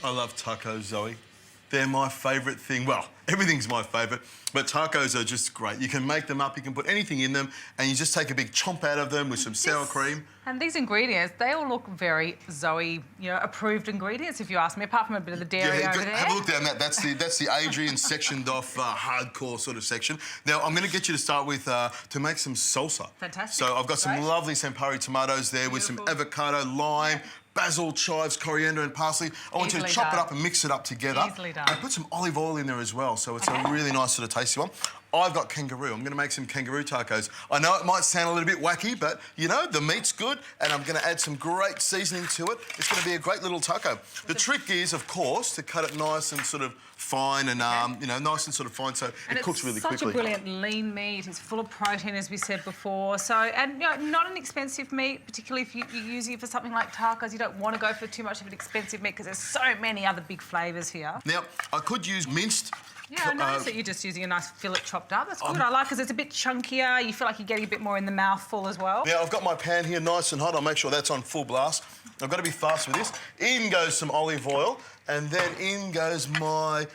I love tacos, Zoe. They're my favourite thing. Well, everything's my favourite, but tacos are just great. You can make them up, you can put anything in them, and you just take a big chomp out of them with some sour cream. And these ingredients, they all look very Zoe, approved ingredients, if you ask me, apart from a bit of the dairy over there. Have a look down that. That's the Adrian sectioned off hardcore sort of section. Now, I'm going to get you to start with to make some salsa. Fantastic. So I've got some lovely Sampari tomatoes there with some avocado, lime, basil, chives, coriander and parsley. I want you to chop it up and mix it up together. Easily done. And put some olive oil in there as well, so it's a really nice sort of tasty one. I've got kangaroo. I'm going to make some kangaroo tacos. I know it might sound a little bit wacky, but, you know, the meat's good, and I'm going to add some great seasoning to it. It's going to be a great little taco. The trick is, of course, to cut it nice and sort of fine and, nice and sort of fine so it cooks really quickly. It's such a brilliant lean meat. It's full of protein, as we said before. So, and, not an expensive meat, particularly if you're using it for something like tacos. You don't want to go for too much of an expensive meat because there's so many other big flavours here. Now, I could use minced. Yeah, I noticed that you're just using a nice fillet chopped up. That's good. I like because it's a bit chunkier. You feel like you're getting a bit more in the mouthful as well. Now, I've got my pan here nice and hot. I'll make sure that's on full blast. I've got to be fast with this. In goes some olive oil, and then in goes my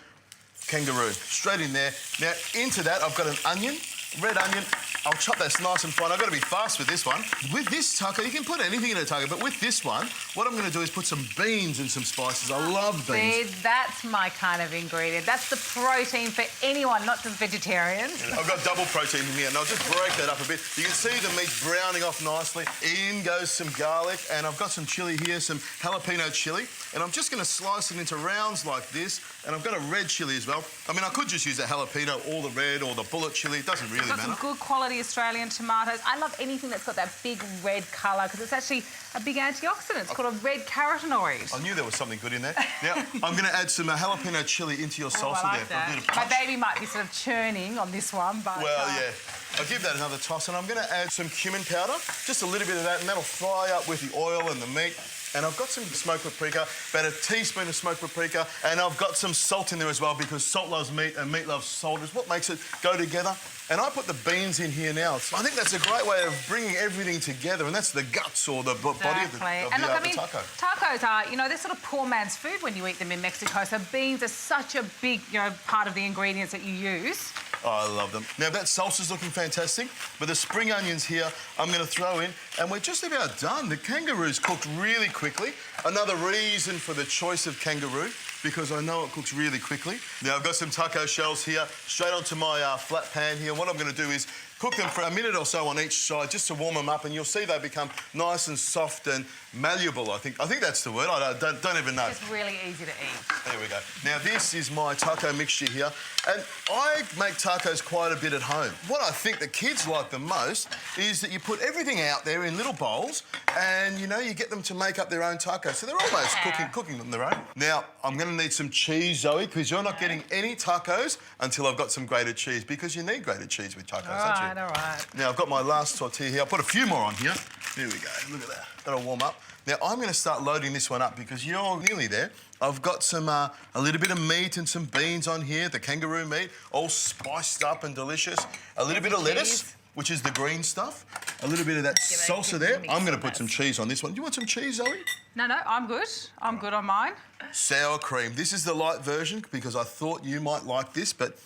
kangaroo. Straight in there. Now, into that, I've got an onion, red onion. I'll chop that nice and fine. I've got to be fast with this one. With this taco, you can put anything in a taco, but with this one, what I'm going to do is put some beans and some spices. I love beans. See, that's my kind of ingredient. That's the protein for anyone, not just vegetarians. I've got double protein in here, and I'll just break that up a bit. You can see the meat's browning off nicely. In goes some garlic, and I've got some chilli here, some jalapeno chilli, and I'm just going to slice it into rounds like this, and I've got a red chilli as well. I mean, I could just use a jalapeno or the red or the bullet chilli. It doesn't really matter. Some good quality Australian tomatoes. I love anything that's got that big red colour because it's actually a big antioxidant. It's called a red carotenoid. I knew there was something good in there. Now, I'm going to add some jalapeno chilli into your salsa I like there for a bit of My punch. baby might be sort of churning on this one, but... Well, yeah. I'll give that another toss, and I'm going to add some cumin powder, just a little bit of that, and that'll fry up with the oil and the meat. And I've got some smoked paprika, about a teaspoon of smoked paprika, and I've got some salt in there as well because salt loves meat and meat loves salt. It's what makes it go together. And I put the beans in here now. So I think that's a great way of bringing everything together, and that's the guts or the body of the taco. Tacos are, they're sort of poor man's food when you eat them in Mexico. So beans are such a big, part of the ingredients that you use. Oh, I love them. Now, that salsa's looking fantastic, but the spring onions here I'm going to throw in, and we're just about done. The kangaroo's cooked really quickly. Another reason for the choice of kangaroo, because I know it cooks really quickly. Now, I've got some taco shells here, straight onto my flat pan here. What I'm going to do is cook them for a minute or so on each side just to warm them up, and you'll see they become nice and soft and malleable, I think. I think that's the word. I don't even know. It's really easy to eat. There we go. Now, this is my taco mixture here, and I make tacos quite a bit at home. What I think the kids like the most is that you put everything out there in little bowls and, you get them to make up their own tacos. So they're almost cooking them their own. Now, I'm going to need some cheese, Zoe, because you're not getting any tacos until I've got some grated cheese, because you need grated cheese with tacos, don't you? All right. Now, I've got my last tortilla here. I'll put a few more on here. There we go. Look at that. That'll warm up. Now, I'm going to start loading this one up because you're nearly there. I've got some a little bit of meat and some beans on here, the kangaroo meat, all spiced up and delicious. A little bit of lettuce, which is the green stuff. A little bit of that salsa there. I'm going to put some cheese on this one. Do you want some cheese, Zoe? No, I'm good. I'm good on mine. Sour cream. This is the light version because I thought you might like this, but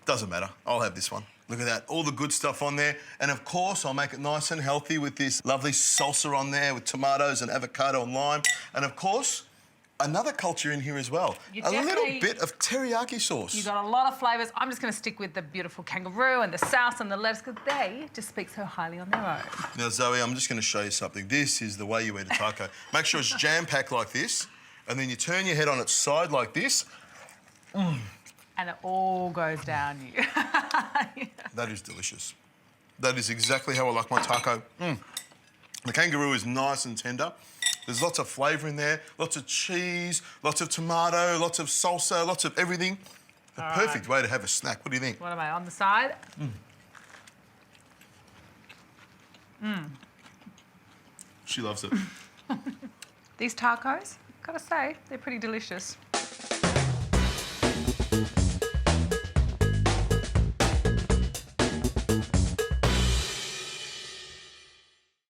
doesn't matter. I'll have this one. Look at that, all the good stuff on there. And of course, I'll make it nice and healthy with this lovely salsa on there with tomatoes and avocado and lime. And of course, another culture in here as well. A little bit of teriyaki sauce. You've got a lot of flavours. I'm just going to stick with the beautiful kangaroo and the sauce and the lettuce because they just speak so highly on their own. Now, Zoe, I'm just going to show you something. This is the way you eat a taco. Make sure it's jam-packed like this, and then you turn your head on its side like this. And it all goes down you. That is delicious. That is exactly how I like my taco. The kangaroo is nice and tender. There's lots of flavour in there, lots of cheese, lots of tomato, lots of salsa, lots of everything. The perfect way to have a snack. What do you think? What am I, on the side? She loves it. These tacos, gotta say, they're pretty delicious.